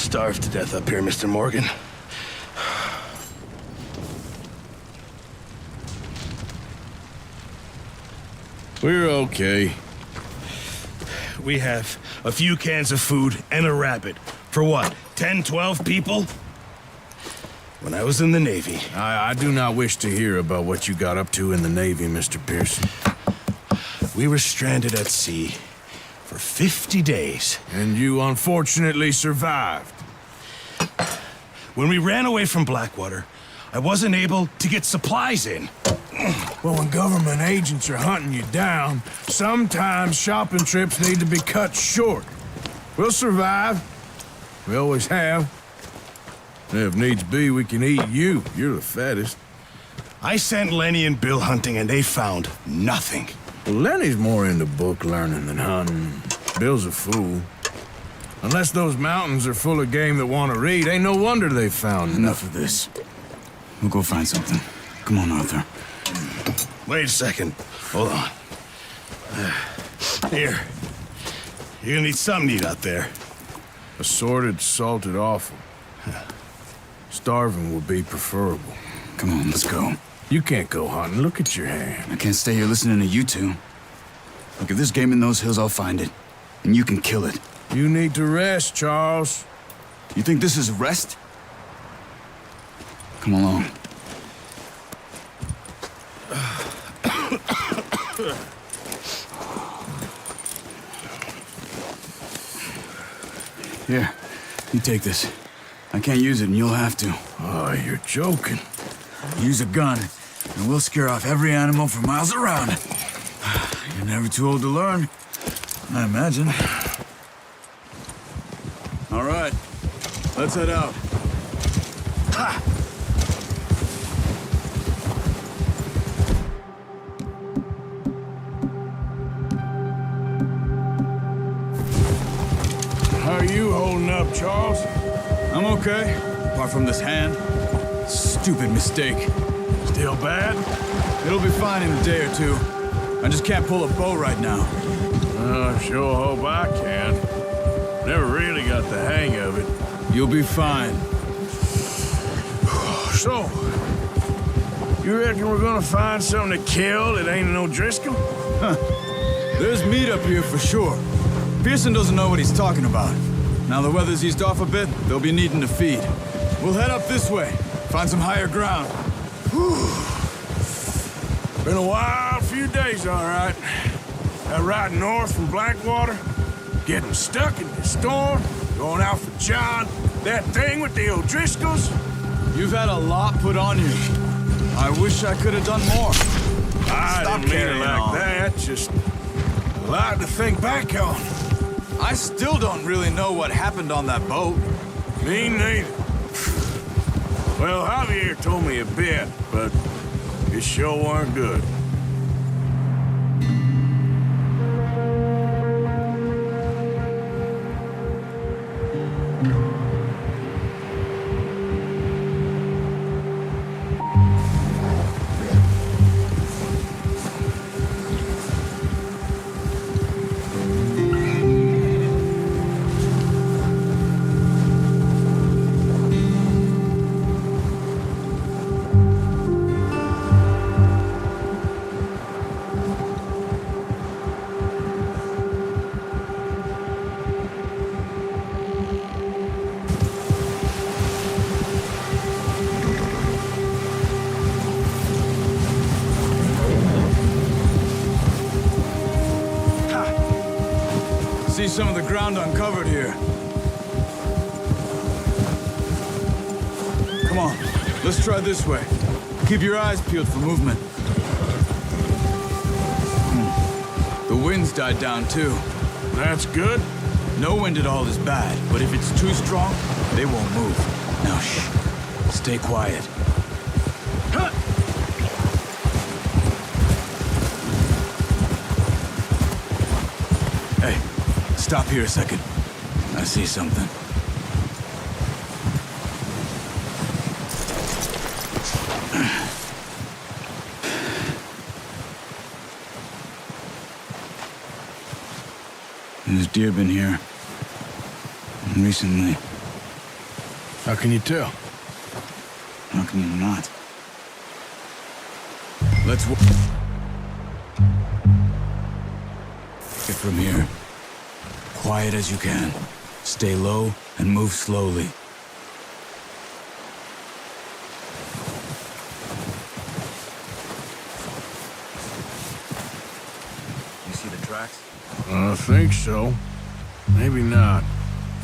starve to death up here, Mr. Morgan. We're okay. We have a few cans of food and a rabbit. For what, 10, 12 people? When I was in the Navy. I do not wish to hear about what you got up to in the Navy, Mr. Pearson. We were stranded at sea for 50 days. And you unfortunately survived. When we ran away from Blackwater, I wasn't able to get supplies in. Well, when government agents are hunting you down, sometimes shopping trips need to be cut short. We'll survive. We always have. And if needs be, we can eat you. You're the fattest. I sent Lenny and Bill hunting, and they found nothing. Well, Lenny's more into book learning than hunting. Bill's a fool. Unless those mountains are full of game that want to read, ain't no wonder they found Enough of this. We'll go find something. Come on, Arthur. Wait a second. Hold on. Here. You're gonna need something to eat out there. Assorted, salted offal. Starving would be preferable. Come on, let's go. You can't go hunting. Look at your hand. I can't stay here listening to you two. Look, if there's game in those hills, I'll find it. And you can kill it. You need to rest, Charles. You think this is rest? Come along. Here, you take this. I can't use it, and you'll have to. Oh, you're joking. Use a gun, and we'll scare off every animal for miles around. You're never too old to learn, I imagine. All right, let's head out. Ha! How are you holding up, Charles? I'm okay, apart from this hand. Stupid mistake. Still bad? It'll be fine in a day or two. I just can't pull a bow right now. I sure hope I can. Never really got the hang of it. You'll be fine. So, you reckon we're gonna find something to kill that ain't no Driscoll? There's meat up here for sure. Pearson doesn't know what he's talking about. Now the weather's eased off a bit, they'll be needing to feed. We'll head up this way, find some higher ground. Been a wild few days, all right. That ride north from Blackwater, getting stuck in the storm, going out for John, that thing with the O'Driscolls. You've had a lot put on you. I wish I could have done more. I Stop didn't mean it carrying like on. that, just a lot to think back on. I still don't really know what happened on that boat. Me neither. Well, Javier told me a bit, but it sure weren't good. See some of the ground uncovered here. Come on, let's try this way. Keep your eyes peeled for movement. The wind's died down too. That's good. No wind at all is bad, but if it's too strong, they won't move. Now shh, stay quiet. Hey, stop here a second. I see something. There's deer been here. Recently. How can you tell? How can you not? Let's walk it from here. Quiet as you can. Stay low and move slowly. You see the tracks? I think so. Maybe not.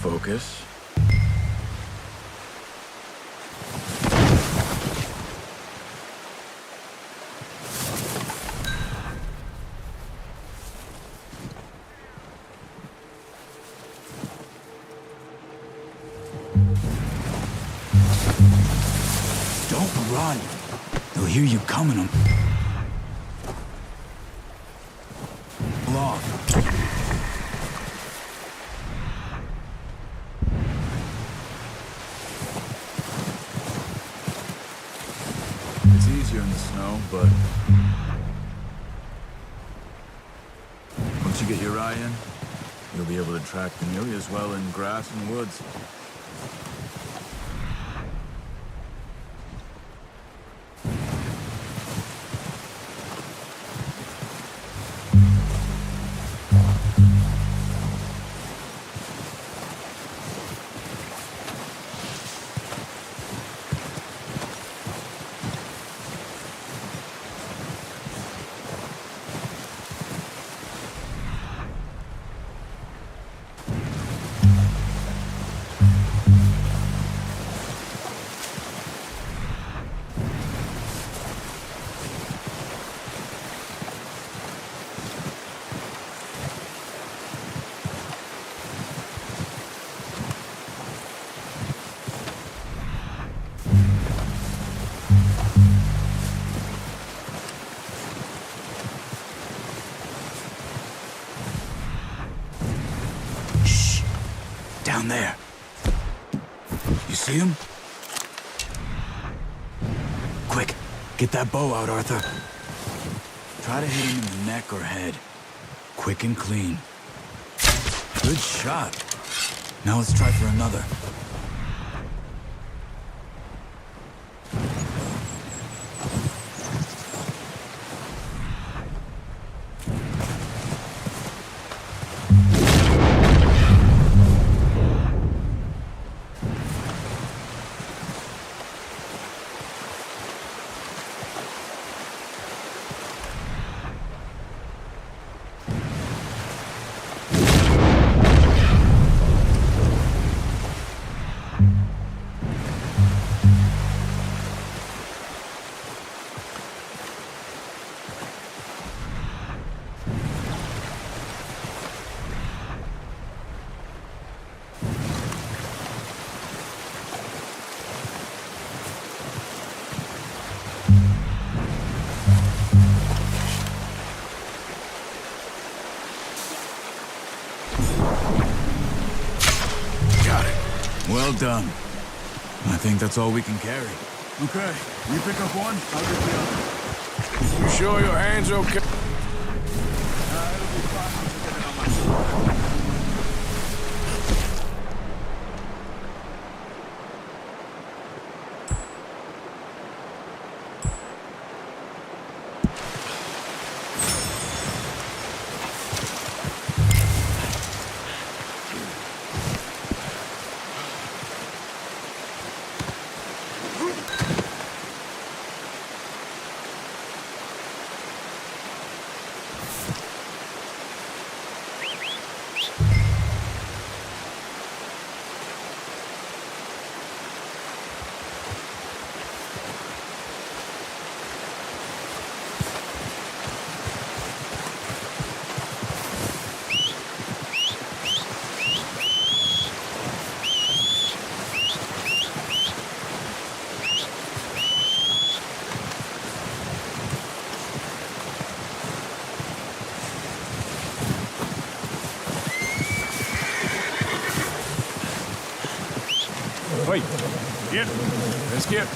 Focus. Don't run. They'll hear you coming. Off. It's easier in the snow, but once you get your eye in, you'll be able to track nearly as well in grass and woods. Down there. You see him? Quick, get that bow out, Arthur. Try to hit him in the neck or head. Quick and clean. Good shot. Now let's try for another. Well done. I think that's all we can carry. Okay, you pick up one, I'll get the other. You sure your hand's okay? It'll be fine once you get it on my shoulder. Wait. Get. Let's get.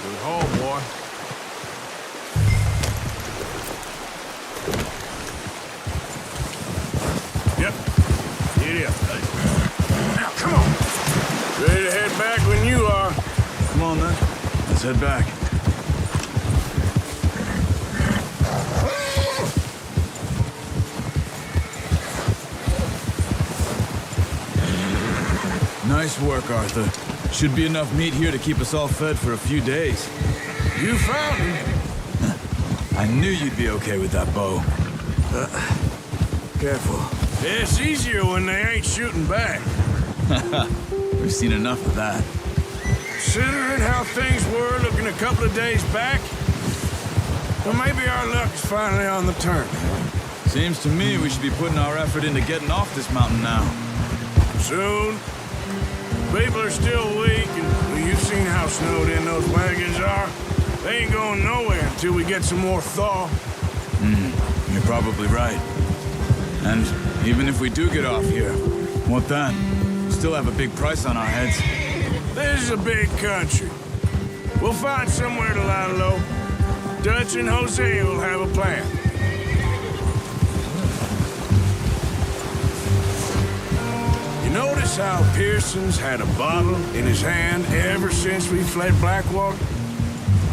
Good haul, boy. on then. Let's head back. Nice work, Arthur. Should be enough meat here to keep us all fed for a few days. You found him. I knew you'd be okay with that bow. Careful. It's easier when they ain't shooting back. We've seen enough of that. Considering how things were looking a couple of days back, well, maybe our luck's finally on the turn. Seems to me we should be putting our effort into getting off this mountain now. Soon. People are still weak, and well, you've seen how snowed in those wagons are. They ain't going nowhere until we get some more thaw. You're probably right. And even if we do get off here, what then? Still have a big price on our heads. This is a big country. We'll find somewhere to lie low. Dutch and Jose will have a plan. You notice how Pearson's had a bottle in his hand ever since we fled Blackwater?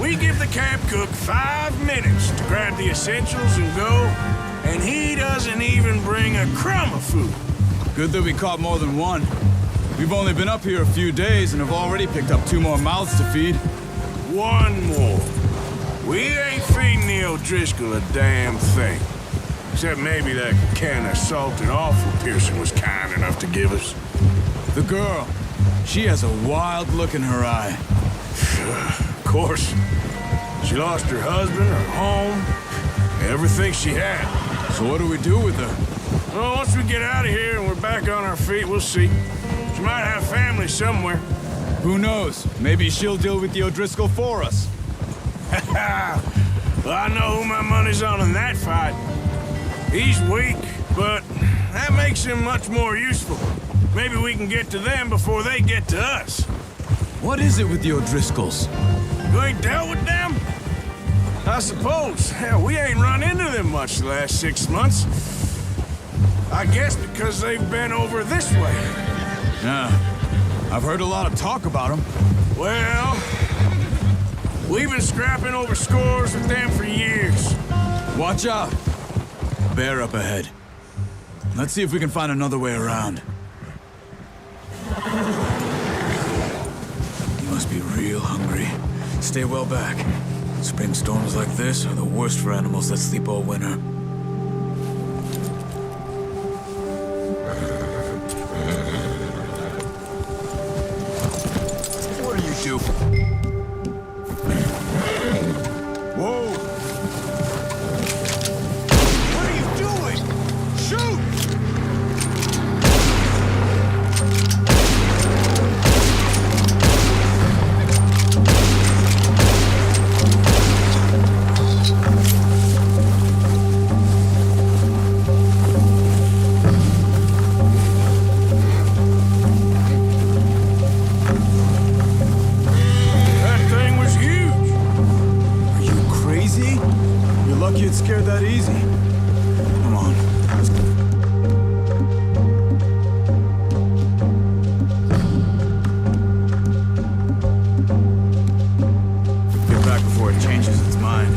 We give the camp cook 5 minutes to grab the essentials and go, and he doesn't even bring a crumb of food. Good that we caught more than one. We've only been up here a few days and have already picked up 2 more mouths to feed. 1 more. We ain't feeding the O'Driscoll a damn thing. Except maybe that can of salted offal Pearson was kind enough to give us. The girl, she has a wild look in her eye. Of course. She lost her husband, her home, everything she had. So what do we do with her? Well, once we get out of here and we're back on our feet, we'll see. She might have family somewhere. Who knows? Maybe she'll deal with the O'Driscoll for us. Well, I know who my money's on in that fight. He's weak, but that makes him much more useful. Maybe we can get to them before they get to us. What is it with the O'Driscolls? You ain't dealt with them? I suppose. Hell, we ain't run into them much the last 6 months. I guess because they've been over this way. Yeah, I've heard a lot of talk about them. Well, we've been scrapping over scores with them for years. Watch out! Bear up ahead. Let's see if we can find another way around. You must be real hungry. Stay well back. Spring storms like this are the worst for animals that sleep all winter. What are you doing? Whoa! What are you doing? Shoot! That thing was huge. Are you crazy? You're lucky it scared that easy. Come on. Let's go. Get back before it changes its mind.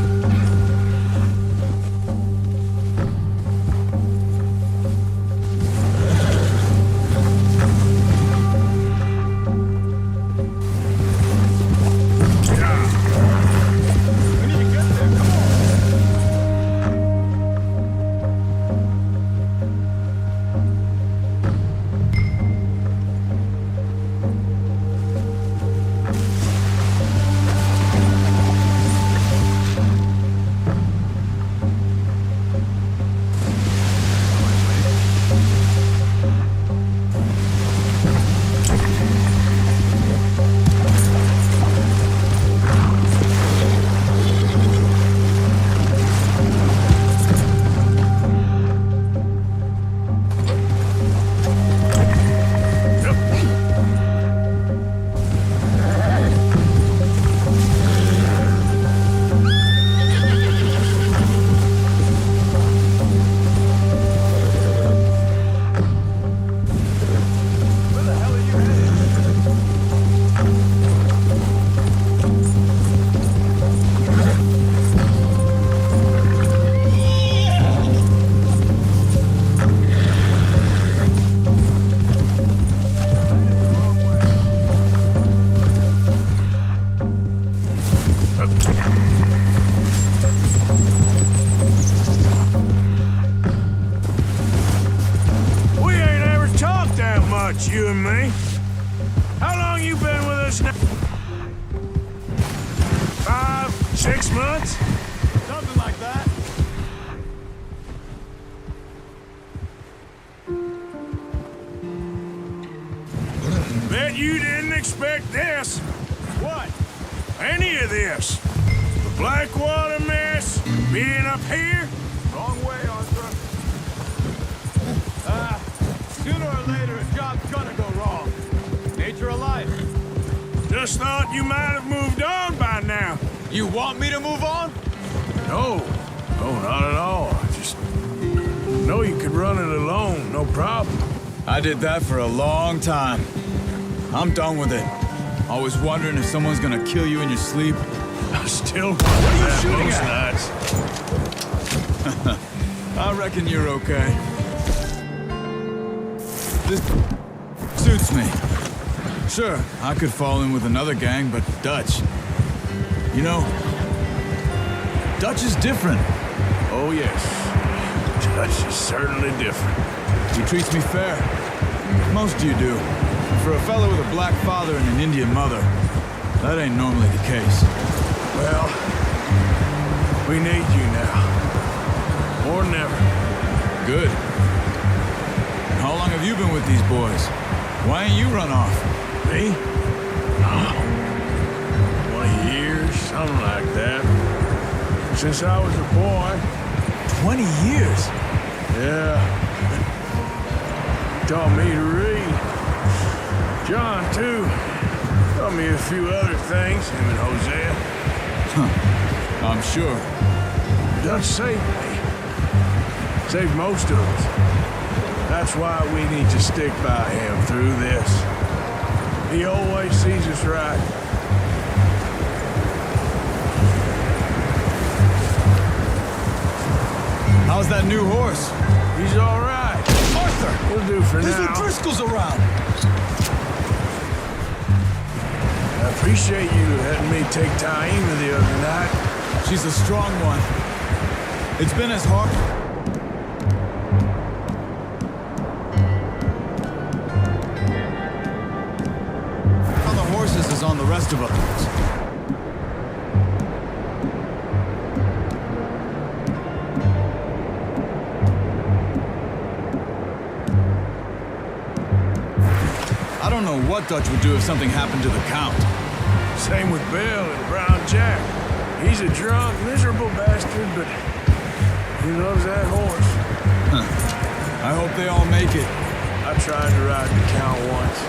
months? Something like that. Bet you didn't expect this. What? Any of this? The Blackwater mess? Being up here? Wrong way, Arthur. Sooner or later, a job's gonna go wrong. Nature of life. Just thought you might have moved on by now. You want me to move on? No. No, not at all. I just know you could run it alone, no problem. I did that for a long time. I'm done with it. Always wondering if someone's gonna kill you in your sleep. I still want that shooting most at? nights. I reckon you're okay. This suits me. Sure, I could fall in with another gang, but Dutch. You know, Dutch is different. Oh, yes. Dutch is certainly different. He treats me fair. Most of you do. For a fellow with a black father and an Indian mother, that ain't normally the case. Well, we need you now. More than ever. Good. How long have you been with these boys? Why ain't you run off? Me? Oh, 20 years, something like that. Since I was a boy. 20 years? Yeah. Taught me to read. John, too. Taught me a few other things, him and Hosea. I'm sure. Dutch saved me. Saved most of us. That's why we need to stick by him through this. He always sees us right. How's that new horse? He's all right. Arthur! He'll do for There's now. Driscoll's around! I appreciate you letting me take Taima the other night. She's a strong one. It's been as hard... on the horses as on the rest of us. I don't know what Dutch would do if something happened to the Count. Same with Bill and Brown Jack. He's a drunk, miserable bastard, but he loves that horse. I hope they all make it. I tried to ride the Count once.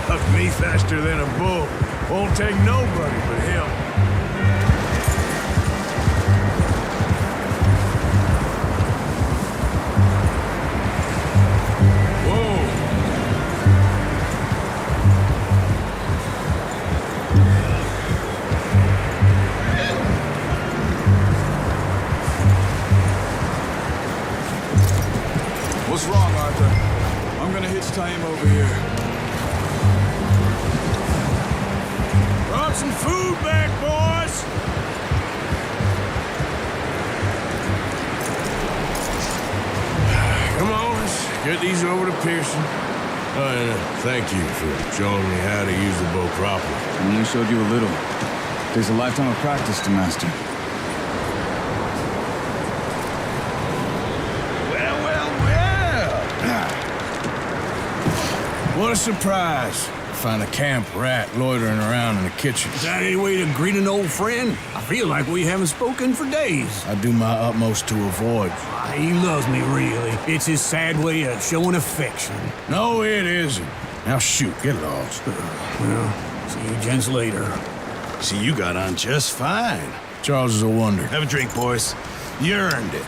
Hucked me faster than a bull. Won't take nobody but him. Whoa! What's wrong, Arthur? I'm gonna hitch Taima over here. Brought some food back, boys! Come on, let's get these over to Pearson. And thank you for showing me how to use the bow properly. I only showed you a little. Takes a lifetime of practice to master. Well. What a surprise. Find a camp rat loitering around in the kitchen. Is that any way to greet an old friend? I feel like we haven't spoken for days. I do my utmost to avoid. He loves me, really. It's his sad way of showing affection. No, it isn't. Now shoot, get lost. Well, see you gents later. See, you got on just fine. Charles is a wonder. Have a drink, boys. You earned it.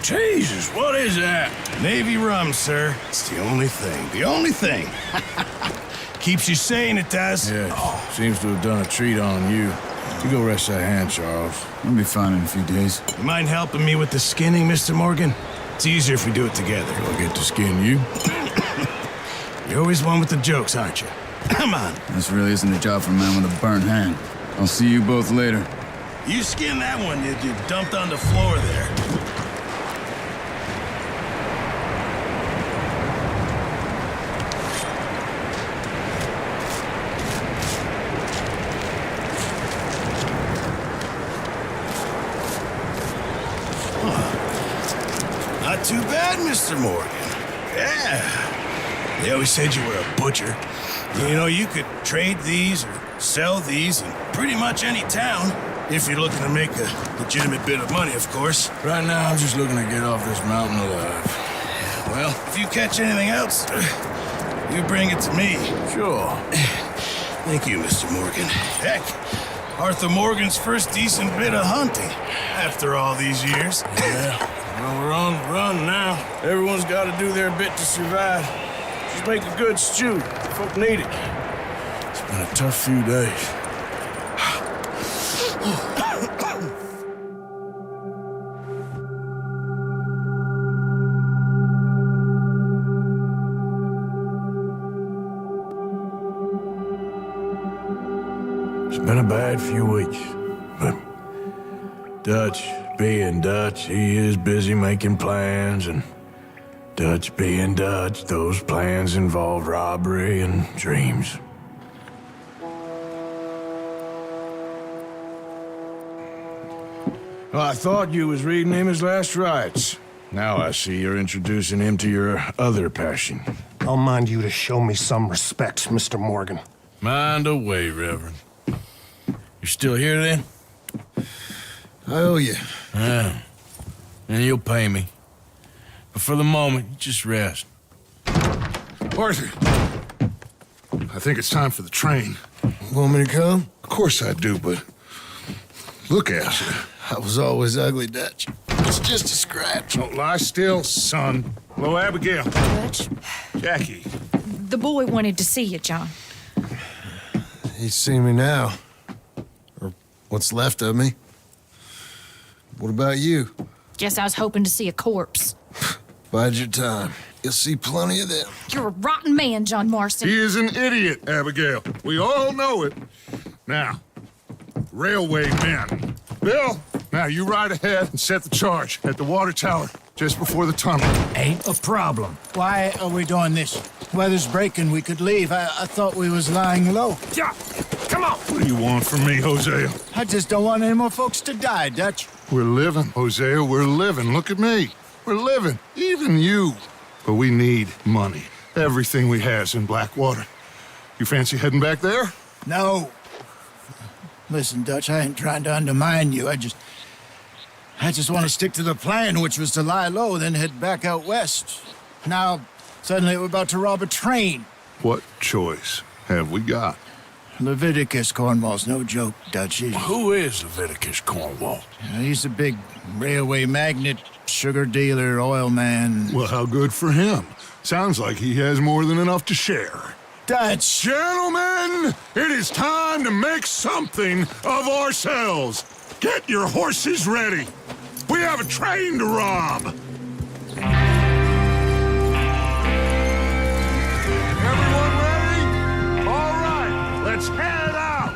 Jesus, what is that? Navy rum, sir. It's the only thing. The only thing. Keeps you sane, it does. Yes, seems to have done a treat on you. You go rest that hand, Charles. I'll be fine in a few days. You mind helping me with the skinning, Mr. Morgan? It's easier if we do it together. Do I get to skin you? You're always one with the jokes, aren't you? Come on. This really isn't a job for a man with a burnt hand. I'll see you both later. You skin that one you dumped on the floor there. Not too bad, Mr. Morgan. Yeah. They always said you were a butcher. You know, you could trade these or sell these in pretty much any town, if you're looking to make a legitimate bit of money, of course. Right now, I'm just looking to get off this mountain alive. Well, if you catch anything else, you bring it to me. Sure. Thank you, Mr. Morgan. Heck, Arthur Morgan's first decent bit of hunting after all these years. Yeah. Well, we're on the run now. Everyone's got to do their bit to survive. Just make a good stew. Folk need it. It's been a tough few days. It's been a bad few weeks, but Dutch being Dutch, he is busy making plans, and Dutch being Dutch, those plans involve robbery and dreams. Well, I thought you was reading him his last rites. Now I see you're introducing him to your other passion. I'll mind you to show me some respect, Mr. Morgan. Mind away, Reverend. You still here then? I owe you. Yeah. And you'll pay me. But for the moment, you just rest. Arthur, I think it's time for the train. Want me to come? Of course I do, but look at you. I was always ugly, Dutch. It's just a scratch. Don't lie still, son. Hello, Abigail. Dutch, Jackie. the boy wanted to see you, John. He's seen me now. Or what's left of me. What about you? Guess I was hoping to see a corpse. Bide your time. You'll see plenty of them. You're a rotten man, John Marston. He is an idiot, Abigail. We all know it. Now, railway men. Bill, now you ride ahead and set the charge at the water tower just before the tunnel. Ain't a problem. Why are we doing this? Weather's breaking, we could leave. I thought we was lying low. Yeah, come on. What do you want from me, Hosea? I just don't want any more folks to die, Dutch. We're living, Hosea, we're living. Look at me. We're living. Even you. But we need money. Everything we has in Blackwater. You fancy heading back there? No. Listen, Dutch, I ain't trying to undermine you. I just want to stick to the plan, which was to lie low, then head back out west. Now, suddenly we're about to rob a train. What choice have we got? Leviticus Cornwall's no joke, Dutch. Who is Leviticus Cornwall? He's a big railway magnate, sugar dealer, oil man. Well, how good for him. Sounds like he has more than enough to share. Dutch! Gentlemen, it is time to make something of ourselves. Get your horses ready. We have a train to rob. Everyone ready? All right, let's head out.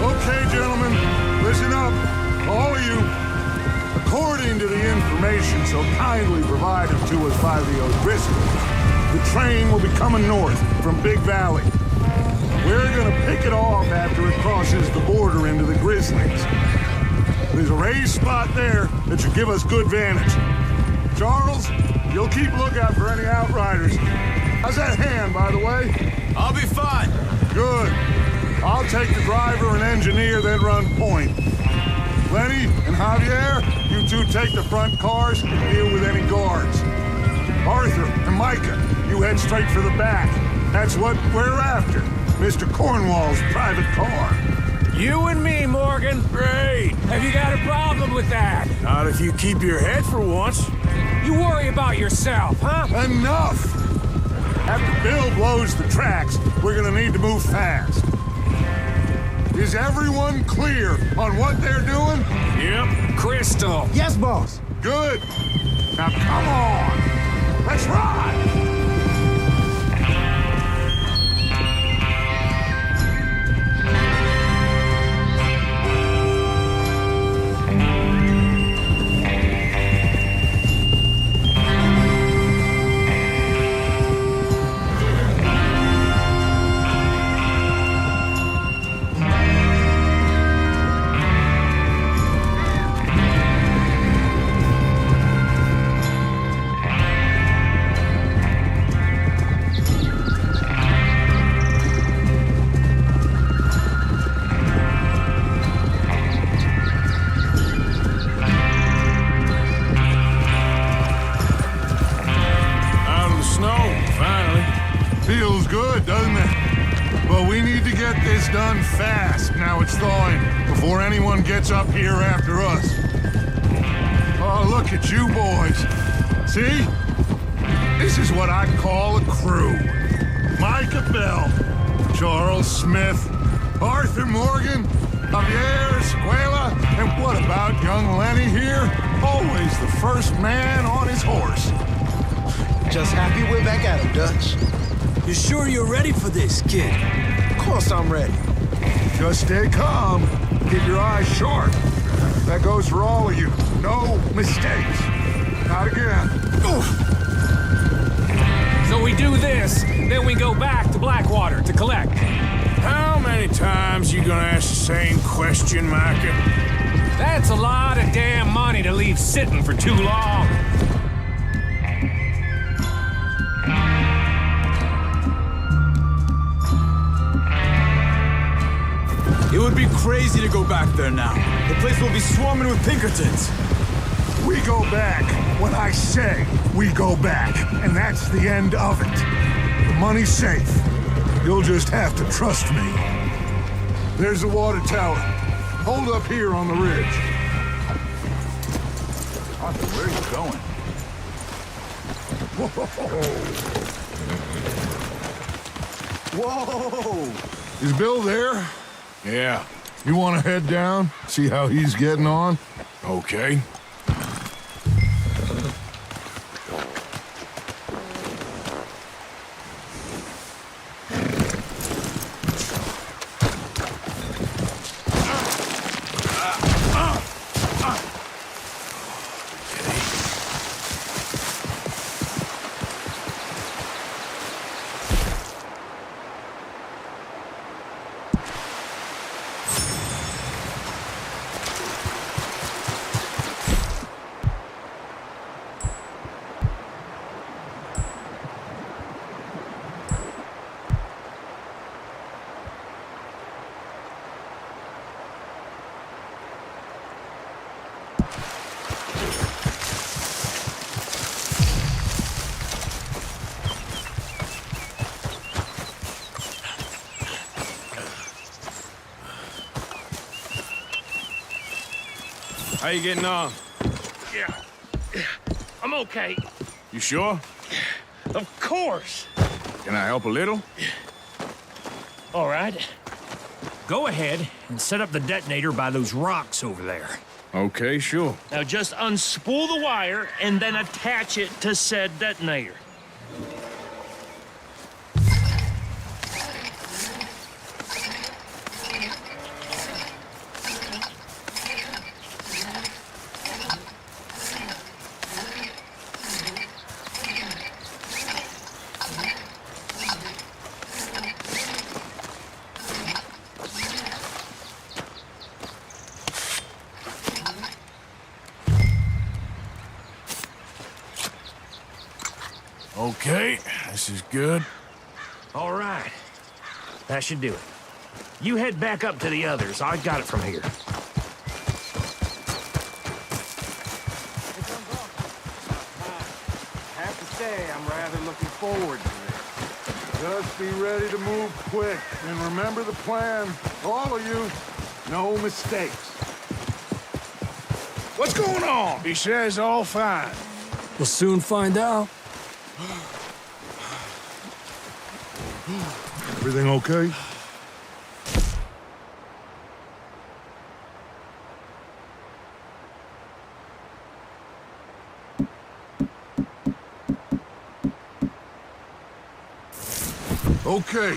Okay, gentlemen, listen up, all of you. According to the information so kindly provided to us by the O'Driscolls, the train will be coming north from Big Valley. We're gonna pick it off after it crosses the border into the Grizzlies. There's a raised spot there that should give us good vantage. Charles, you'll keep lookout for any outriders. How's that hand, by the way? I'll be fine. Good. I'll take the driver and engineer, then run point. Lenny and Javier, you two take the front cars and deal with any guards. Arthur and Micah, you head straight for the back. That's what we're after. Mr. Cornwall's private car. You and me, Morgan. Great. Have you got a problem with that? Not if you keep your head for once. You worry about yourself, huh? Enough! After Bill blows the tracks, we're gonna need to move fast. Is everyone clear on what they're doing? Yep. Crystal. Yes, boss. Good. Now come on. Let's ride. Feels good, doesn't it? But we need to get this done fast. Now it's thawing before anyone gets up here after us. Oh, look at you boys. See? This is what I call a crew. Micah Bell, Charles Smith, Arthur Morgan, Javier Escuela, and what about young Lenny here? Always the first man on his horse. Just happy we're back at him, Dutch. You sure you're ready for this, kid? Of course I'm ready. Just stay calm. Keep your eyes sharp. That goes for all of you. No mistakes. Not again. So we do this, then we go back to Blackwater to collect. How many times you gonna ask the same question, Micah? That's a lot of damn money to leave sitting for too long. It would be crazy to go back there now. The place will be swarming with Pinkertons. We go back when I say we go back, and that's the end of it. The money's safe. You'll just have to trust me. There's the water tower. Hold up here on the ridge. Arthur, where are you going? Whoa! Is Bill there? Yeah, You want to head down? See how he's getting on? okay. How you getting on? Yeah, I'm okay. You sure? Of course. Can I help a little? All right. Go ahead and set up the detonator by those rocks over there. Okay, sure. Now just unspool the wire and then attach it to said detonator. Okay, this is good. All right. That should do it. You head back up to the others. I got it from here. I have to say, I'm rather looking forward to this. Just be ready to move quick. And remember the plan. All of you, no mistakes. What's going on? He says all fine. We'll soon find out. Everything okay? Okay.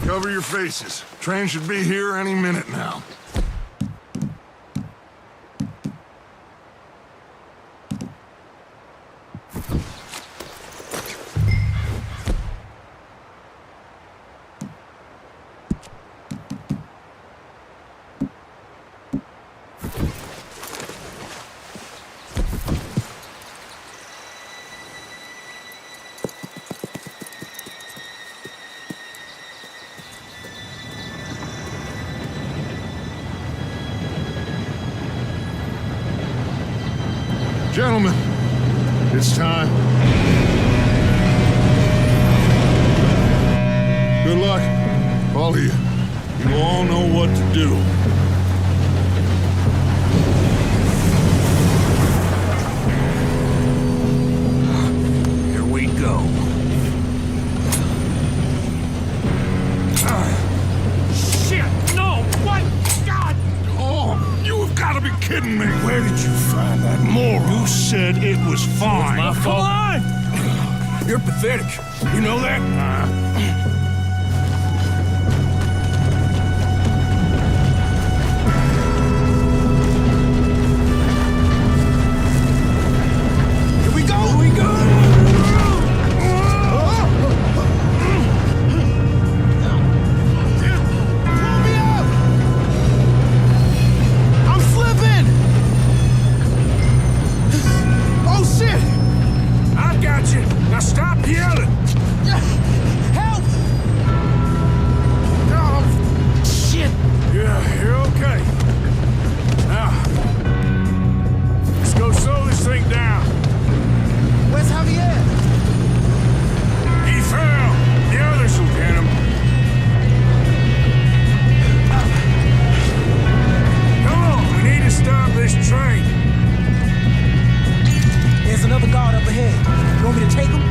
Cover your faces. Train should be here any minute now. Gentlemen, It's time. Good luck, all of you. You all know what to do. Here we go. Shit! No! What? God! Oh, you have got to be kidding me. Where did you find that moron? You said it was fine. My fault. Come on! You're pathetic. You know that? Now stop yelling! Help! Oh, shit! Yeah, you're okay. Now, let's go slow this thing down. Where's Javier? He fell. The others will get him. Come on, we need to stop this train. There's another guard up ahead. You want me to take him?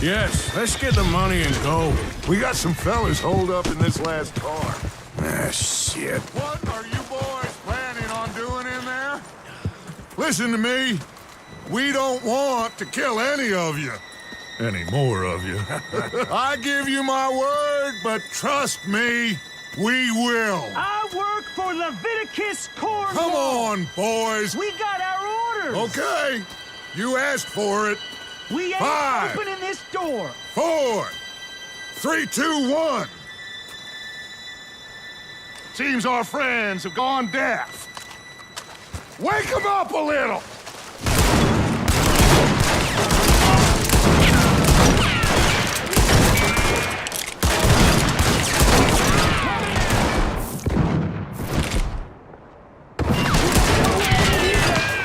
Yes, let's get the money and go. We got some fellas holed up in this last car. Ah, shit. What are you boys Listen to me. We don't want to kill any of you. Any more of you. I give you my word, but trust me, we will. I work for Leviticus Corps. Come on, boys. We got our orders. Okay. You asked for it. We ain't 5, opening this door. 4, 3, 2, 1. Seems our friends have gone deaf. Wake them up a little.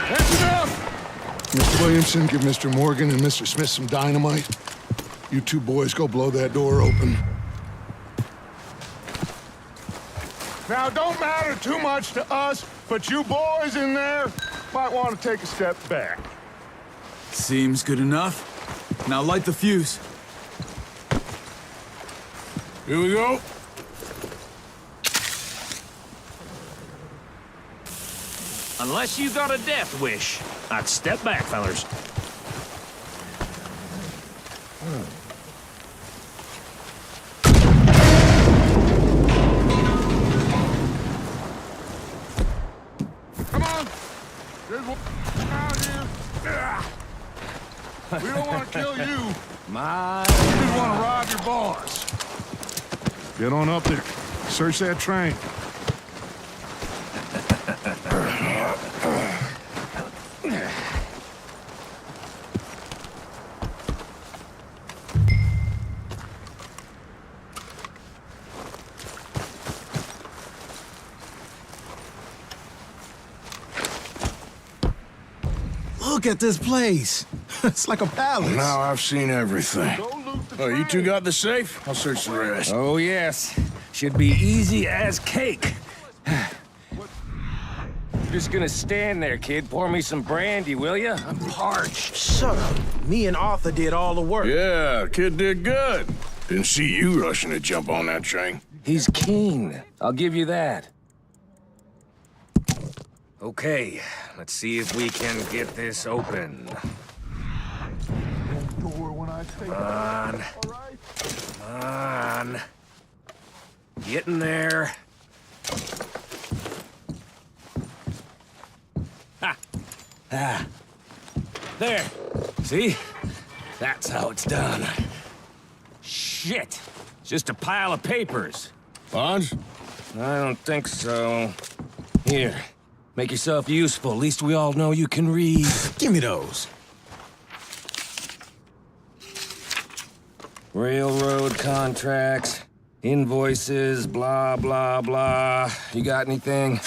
That's enough. Mr. Williamson, give Mr. Morgan and Mr. Smith some dynamite. You two boys go blow that door open. Now, don't matter too much to us, but you boys in there might want to take a step back. Seems good enough. Now light the fuse. Here we go. Unless you got a death wish, I'd step back, fellers. Come on. There's one out here. We don't want to kill you. We just want to rob your boss. Get on up there. Search that train. Look at this place. It's like a palace. Now I've seen everything. Oh, you two got the safe? I'll search the rest. Oh, yes. Should be easy as cake. Just gonna stand there, kid. Pour me some brandy, will ya? I'm parched. Shut up. Me and Arthur did all the work. Yeah, kid did good. Didn't see you rushing to jump on that train. He's keen. I'll give you that. Okay, let's see if we can get this open. Come on. Come on. Getting there. Ha! Ah. There. See? That's how it's done. Shit! It's just a pile of papers. Bonds? I don't think so. Here. Make yourself useful. At least we all know you can read. Give me those. Railroad contracts, invoices, blah, blah, blah. You got anything?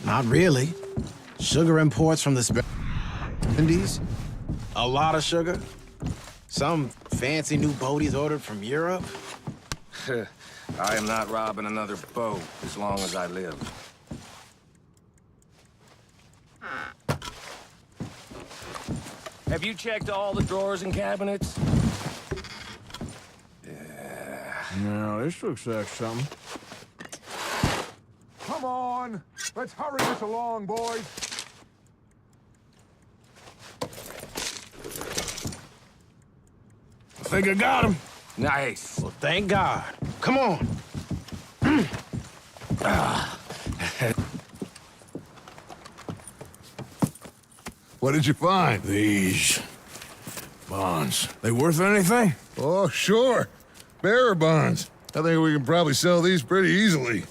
Not really. Sugar imports from the Indies. A lot of sugar. Some fancy new boat he's ordered from Europe. I am not robbing another boat as long as I live. Have you checked all the drawers and cabinets? No, this looks like something. Come on. Let's hurry this along, boys. I think I got him. Nice. Well, thank God. Come on. What did you find? These bonds. They worth anything? Oh, sure. Bearer bonds. I think we can probably sell these pretty easily.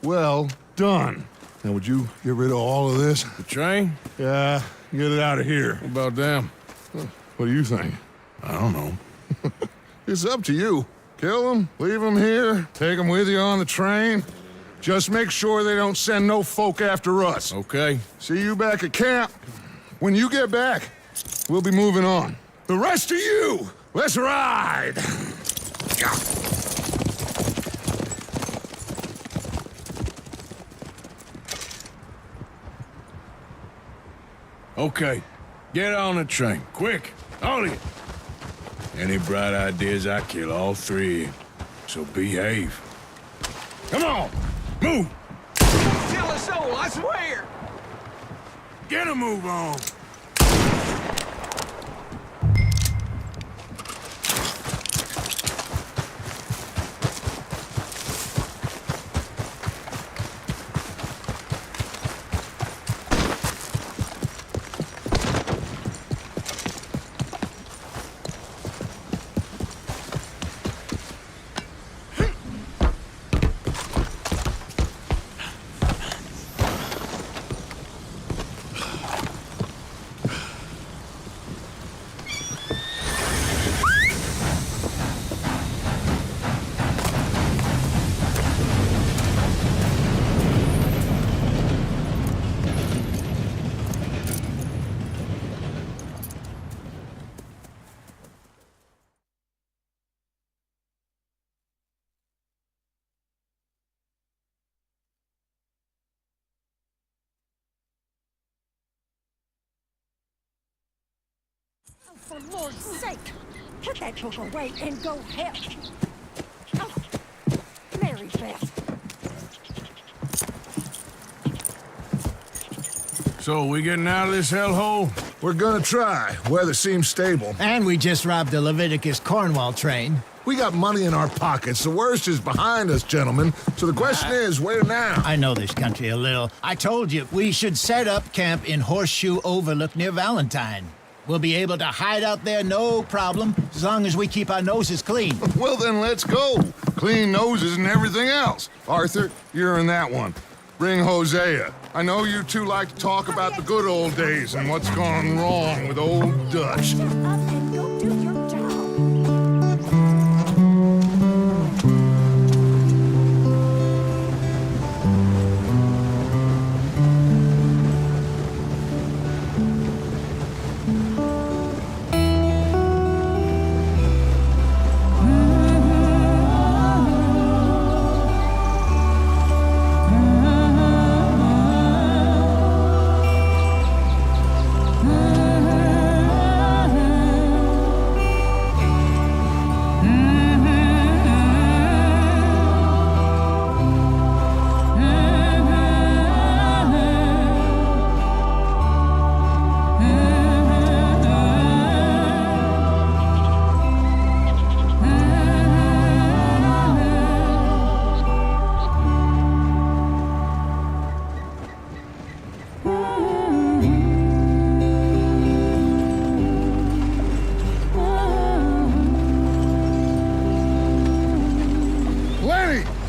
Well done. Now, would you get rid of all of this? The train? Yeah, get it out of here. What about them? What do you think? I don't know. It's up to you. Kill them, leave them here, take them with you on the train. Just make sure they don't send no folk after us. Okay. See you back at camp. When you get back, we'll be moving on. The rest of you, let's ride! Okay. Get on the train. Quick. All of you. Any bright ideas, I kill all three. So behave. Come on. Move. Kill a soul, I swear. Get a move on. For Lord's sake, put that book away and go help. Oh, Mary Beth. So, we getting out of this hellhole? We're gonna try. Weather seems stable. And we just robbed the Leviticus Cornwall train. We got money in our pockets. The worst is behind us, gentlemen. So the question is, where now? I know this country a little. I told you, we should set up camp in Horseshoe Overlook near Valentine. We'll be able to hide out there, no problem, as long as we keep our noses clean. Well, then let's go. Clean noses and everything else. Arthur, you're in that one. Bring Hosea. I know you two like to talk about the good old days and what's gone wrong with old Dutch. Shut up and go do your job.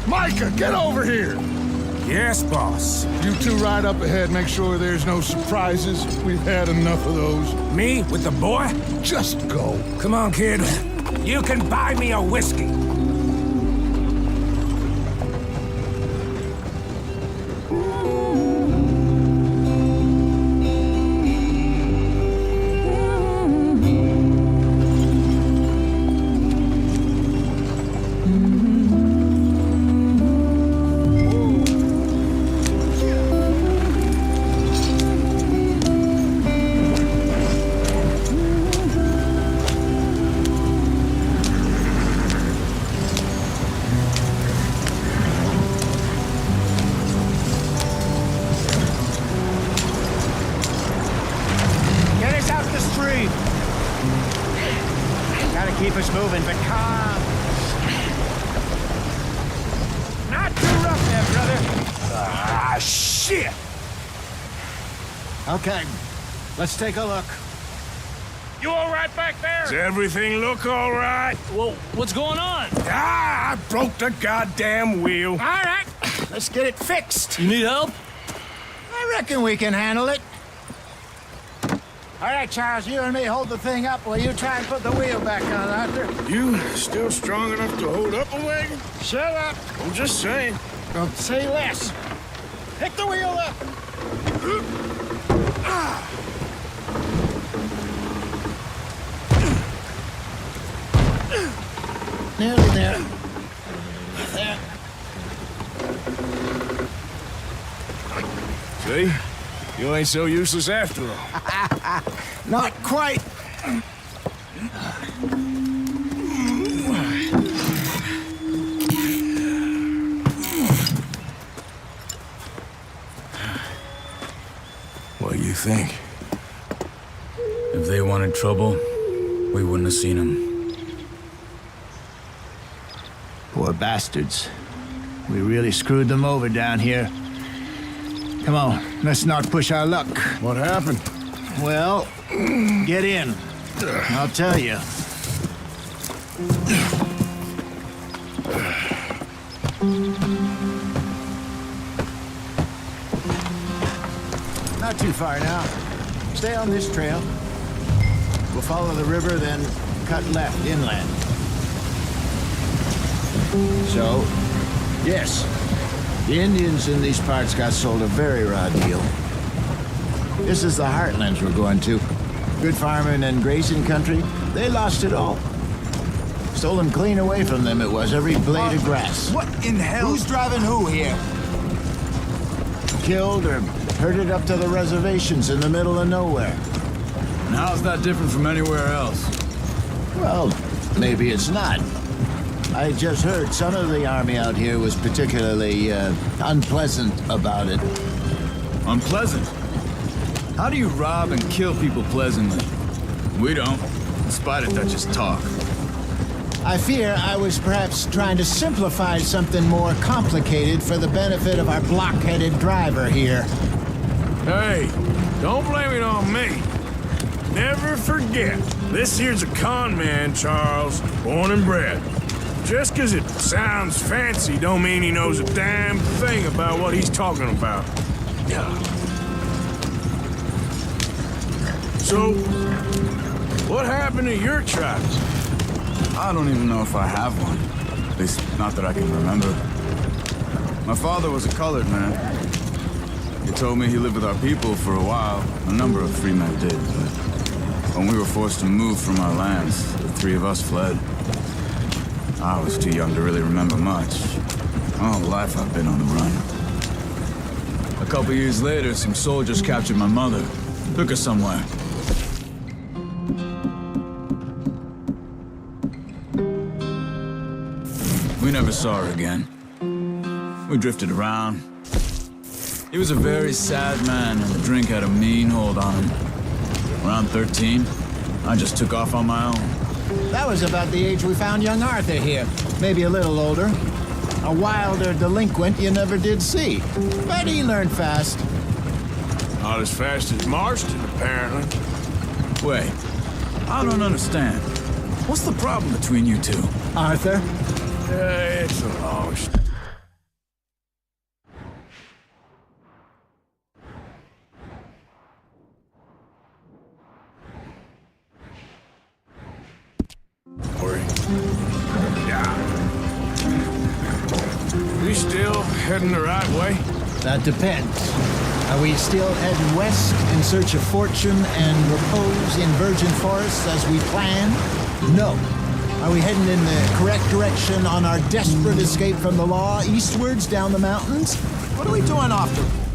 Micah, get over here! Yes, boss. You two ride up ahead, make sure there's no surprises. We've had enough of those. Me with the boy? Just go. Come on, kid. You can buy me a whiskey. Keep us moving, but calm. Not too rough there, brother. Ah, shit! Okay, let's take a look. You all right back there? Does everything look all right? Well, what's going on? Ah, I broke the goddamn wheel. All right, let's get it fixed. You need help? I reckon we can handle it. All right, Charles, you and me hold the thing up while you try and put the wheel back on, Arthur. You still strong enough to hold up a wagon? Shut up. I'm just saying. Don't say less. Pick the wheel up. Nearly there. There. See? You ain't so useless after all. Not quite. What do you think? If they wanted trouble, we wouldn't have seen them. Poor bastards. We really screwed them over down here. Come on, let's not push our luck. What happened? Well, get in. I'll tell you. Not too far now. Stay on this trail. We'll follow the river, then cut left inland. So, yes, the Indians in these parts got sold a very raw deal. This is the heartlands we're going to. Good farming and grazing country. They lost it all. Stolen clean away from them it was, every blade of grass. What in hell? Who's driving who here? Killed or herded up to the reservations in the middle of nowhere. And how's that different from anywhere else? Well, maybe it's not. I just heard some of the army out here was particularly unpleasant about it. Unpleasant? How do you rob and kill people pleasantly? We don't, despite it, that's just talk. I fear I was perhaps trying to simplify something more complicated for the benefit of our block-headed driver here. Hey, don't blame it on me. Never forget, this here's a con man, Charles, born and bred. Just 'cause it sounds fancy don't mean he knows a damn thing about what he's talking about. So, what happened to your tribe? I don't even know if I have one. At least, not that I can remember. My father was a colored man. He told me he lived with our people for a while. A number of free men did, but when we were forced to move from our lands, the three of us fled. I was too young to really remember much. All life I've been on the run. A couple years later, some soldiers captured my mother. Took her somewhere. We never saw her again. We drifted around. He was a very sad man, and the drink had a mean hold on him. Around 13, I just took off on my own. That was about the age we found young Arthur here. Maybe a little older. A wilder delinquent you never did see. But he learned fast. Not as fast as Marston, apparently. Wait, I don't understand. What's the problem between you two? Arthur? It's a long story. We still heading the right way? That depends. Are we still heading west in search of fortune and repose in virgin forests as we planned? No. Are we heading in the correct direction on our desperate escape from the law eastwards down the mountains? What are we doing off the...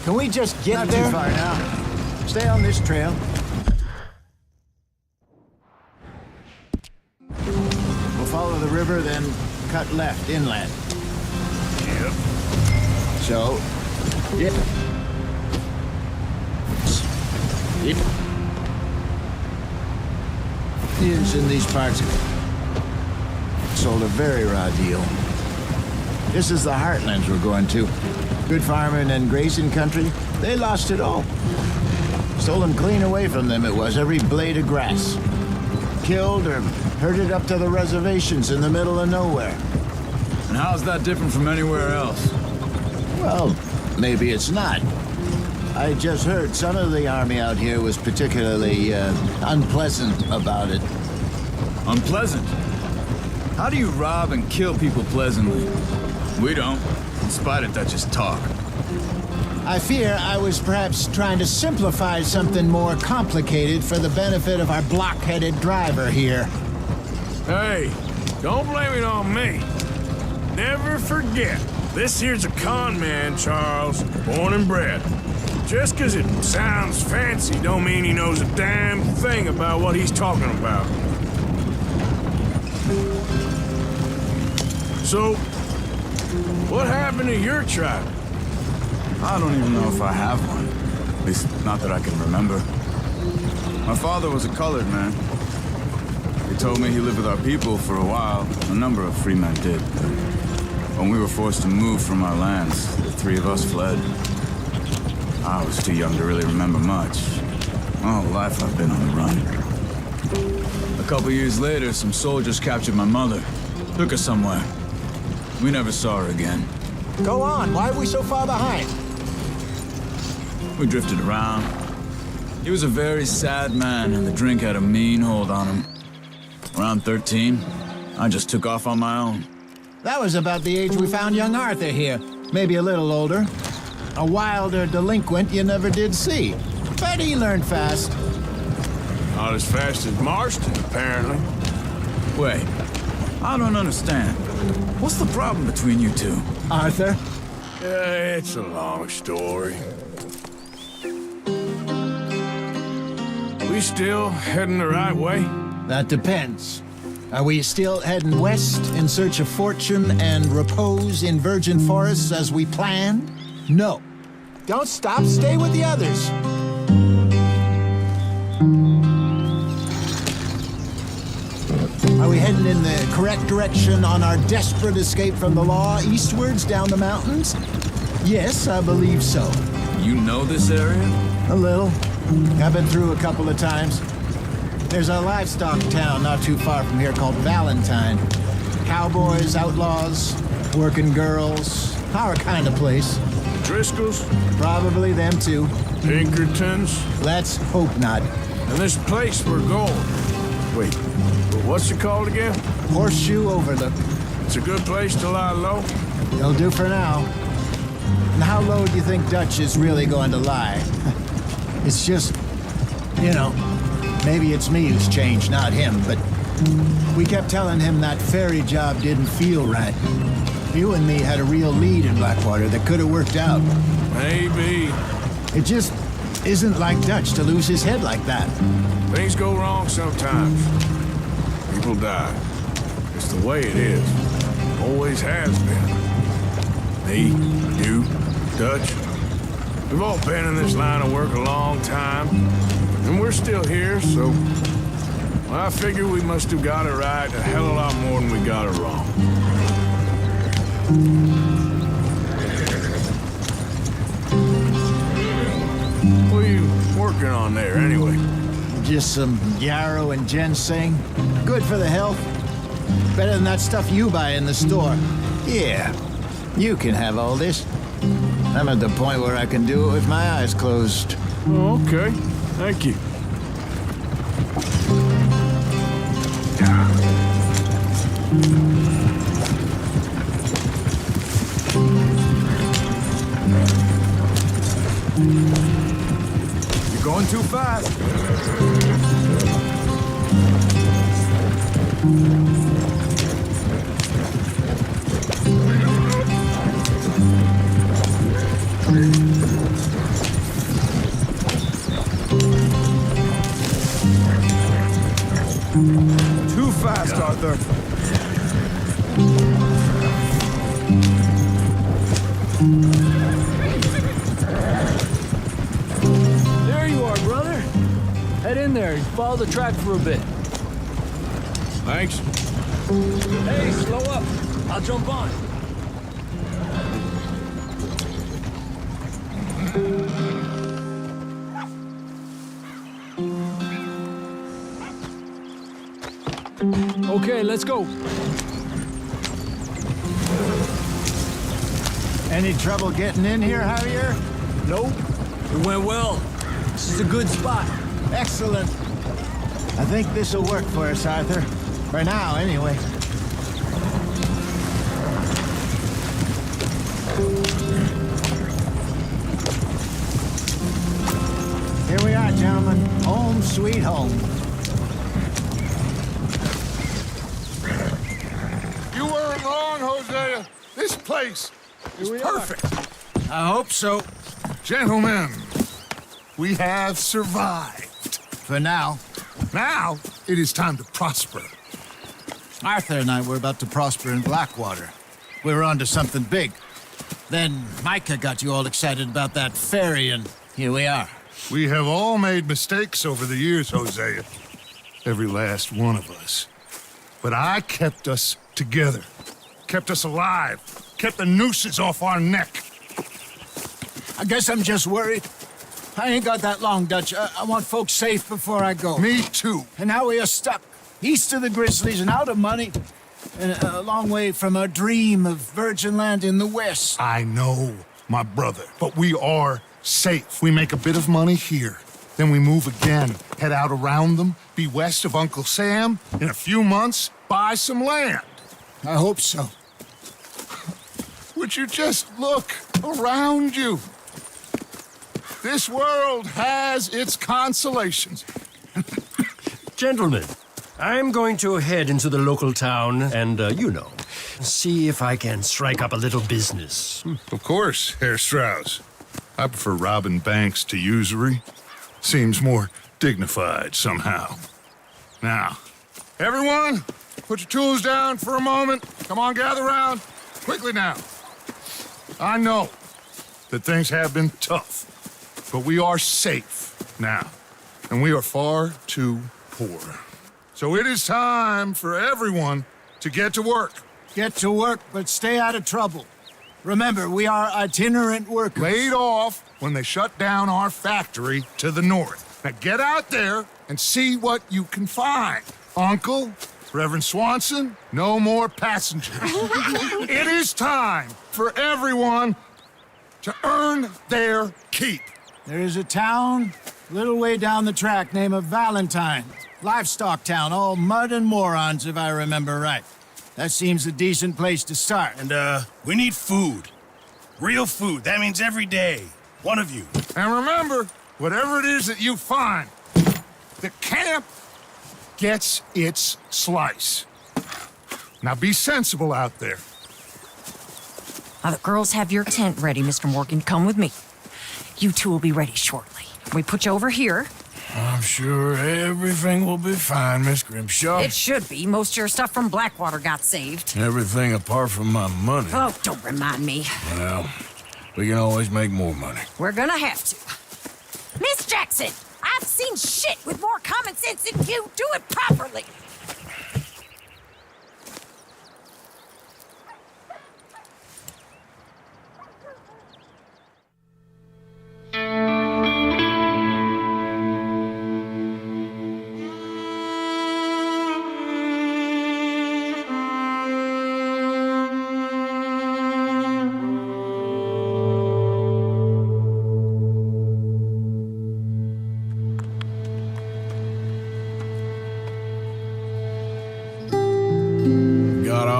Can we just get Not there? too far now. Stay on this trail. We'll follow the river, then cut left inland. Yep. So, yep. Indians in these parts sold a very raw deal. This is the heartlands we're going to. Good farming and grazing country, they lost it all. Stolen clean away from them it was, every blade of grass. Killed or herded up to the reservations in the middle of nowhere. And how's that different from anywhere else? Well, maybe it's not. I just heard some of the army out here was particularly unpleasant about it. Unpleasant? How do you rob and kill people pleasantly? We don't. Despite it, that's just talk. I fear I was perhaps trying to simplify something more complicated for the benefit of our block-headed driver here. Hey, don't blame it on me. Never forget, this here's a con man, Charles, born and bred. Just 'cause it sounds fancy don't mean he knows a damn thing about what he's talking about. So, what happened to your tribe? I don't even know if I have one. At least, not that I can remember. My father was a colored man. He told me he lived with our people for a while. A number of free men did, but when we were forced to move from our lands, the three of us fled. I was too young to really remember much. All life I've been on the run. A couple years later, some soldiers captured my mother. Took her somewhere. We never saw her again. Go on, why are we so far behind? We drifted around. He was a very sad man, and the drink had a mean hold on him. Around 13, I just took off on my own. That was about the age we found young Arthur here. Maybe a little older. A wilder delinquent you never did see. But he learned fast. Not as fast as Marston, apparently. Wait, I don't understand. What's the problem between you two? Arthur? Yeah, it's a long story. We still heading the right way? That depends. Are we still heading west in search of fortune and repose in virgin forests as we planned? No. Don't stop, stay with the others. Are we heading in the correct direction on our desperate escape from the law eastwards down the mountains? Yes, I believe so. You know this area? A little. I've been through a couple of times. There's a livestock town not too far from here called Valentine. Cowboys, outlaws, working girls, our kind of place. Driscoll's? Probably them too. Pinkertons? Let's hope not. And this place we're going. Wait, what's it called again? Horseshoe Overlook. It's a good place to lie low? It'll do for now. And how low do you think Dutch is really going to lie? It's just, you know, maybe it's me who's changed, not him, but we kept telling him that ferry job didn't feel right. You and me had a real lead in Blackwater that could have worked out. Maybe. It just isn't like Dutch to lose his head like that. Things go wrong sometimes. People die. It's the way it is. Always has been. Me, you, Dutch. We've all been in this line of work a long time. And we're still here, so... well, I figure we must have got it right a hell of a lot more than we got it wrong. What are you working on there, anyway? Just some yarrow and ginseng. Good for the health. Better than that stuff you buy in the store. Yeah, you can have all this. I'm at the point where I can do it with my eyes closed. Oh, okay. Thank you. You're going too fast. Too fast, Arthur. There you are, brother. Head in there and follow the track for a bit. Thanks. Hey, slow up. I'll jump on. Okay, let's go. Any trouble getting in here, Javier? Nope. It went well. This is a good spot. Excellent. I think this'll work for us, Arthur. For now, anyway. Here we are, gentlemen. Home sweet home. You weren't wrong, Hosea. This place is perfect. I hope so. Gentlemen, we have survived. For now. Now, it is time to prosper. Arthur and I were about to prosper in Blackwater. We were onto something big. Then Micah got you all excited about that ferry, and here we are. We have all made mistakes over the years, Hosea. Every last one of us. But I kept us together. Kept us alive. Kept the nooses off our neck. I guess I'm just worried. I ain't got that long, Dutch. I want folks safe before I go. Me too. And now we are stuck. East of the Grizzlies and out of money. And a long way from our dream of virgin land in the west. I know, my brother. But we are safe. We make a bit of money here. Then we move again, head out around them, be west of Uncle Sam. In a few months, buy some land. I hope so. Would you just look around you? This world has its consolations. Gentlemen, I'm going to head into the local town and, see if I can strike up a little business. Of course, Herr Strauss. I prefer robbing banks to usury. Seems more dignified somehow. Now, everyone, put your tools down for a moment. Come on, gather round. Quickly now. I know that things have been tough, but we are safe now, and we are far too poor. So it is time for everyone to get to work. Get to work, but stay out of trouble. Remember, we are itinerant workers. Laid off when they shut down our factory to the north. Now get out there and see what you can find. Uncle, Reverend Swanson, no more passengers. It is time for everyone to earn their keep. There is a town a little way down the track named Valentine. Livestock town, all mud and morons, if I remember right. That seems a decent place to start. And, we need food. Real food. That means every day. One of you. And remember, whatever it is that you find, the camp gets its slice. Now be sensible out there. The girls have your tent ready, Mr. Morgan. Come with me. You two will be ready shortly. We put you over here. I'm sure everything will be fine, Miss Grimshaw. It should be. Most of your stuff from Blackwater got saved. Everything apart from my money. Oh, don't remind me. Well, we can always make more money. We're gonna have to. Miss Jackson, I've seen shit with more common sense than you. Do it properly.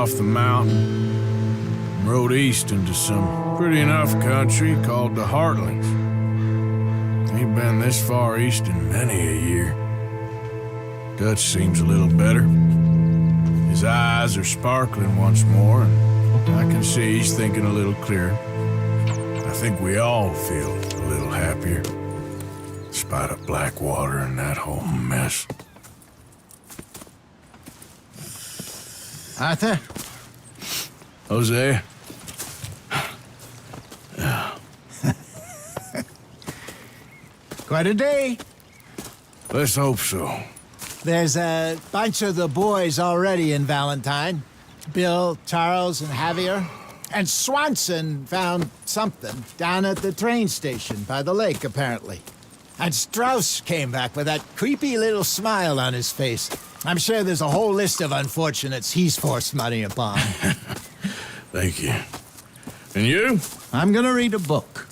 Off the mountain, rode east into some pretty enough country called the Heartlands. Ain't been this far east in many a year. Dutch seems a little better. His eyes are sparkling once more, and I can see he's thinking a little clearer. I think we all feel a little happier, in spite of Blackwater and that whole mess. Arthur? Hosea? Quite a day. Let's hope so. There's a bunch of the boys already in Valentine. Bill, Charles, and Javier. And Swanson found something down at the train station by the lake, apparently. And Strauss came back with that creepy little smile on his face. I'm sure there's a whole list of unfortunates he's forced money upon. Thank you. And you? I'm gonna read a book.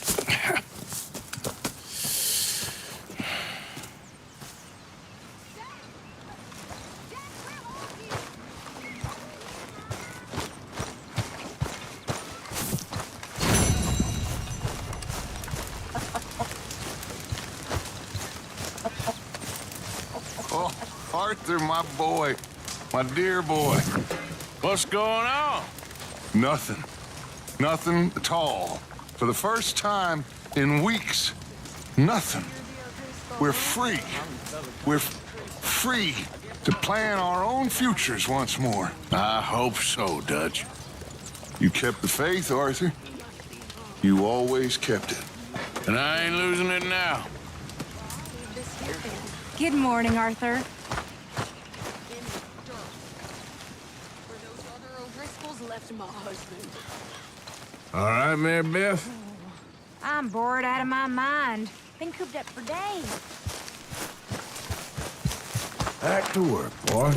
Oh, Arthur, my boy. My dear boy. What's going on? Nothing. Nothing at all. For the first time in weeks, nothing. We're free. We're free to plan our own futures once more. I hope so, Dutch. You kept the faith, Arthur. You always kept it. And I ain't losing it now. Good morning, Arthur. All right, Mary Beth? I'm bored out of my mind. Been cooped up for days. Back to work, boy.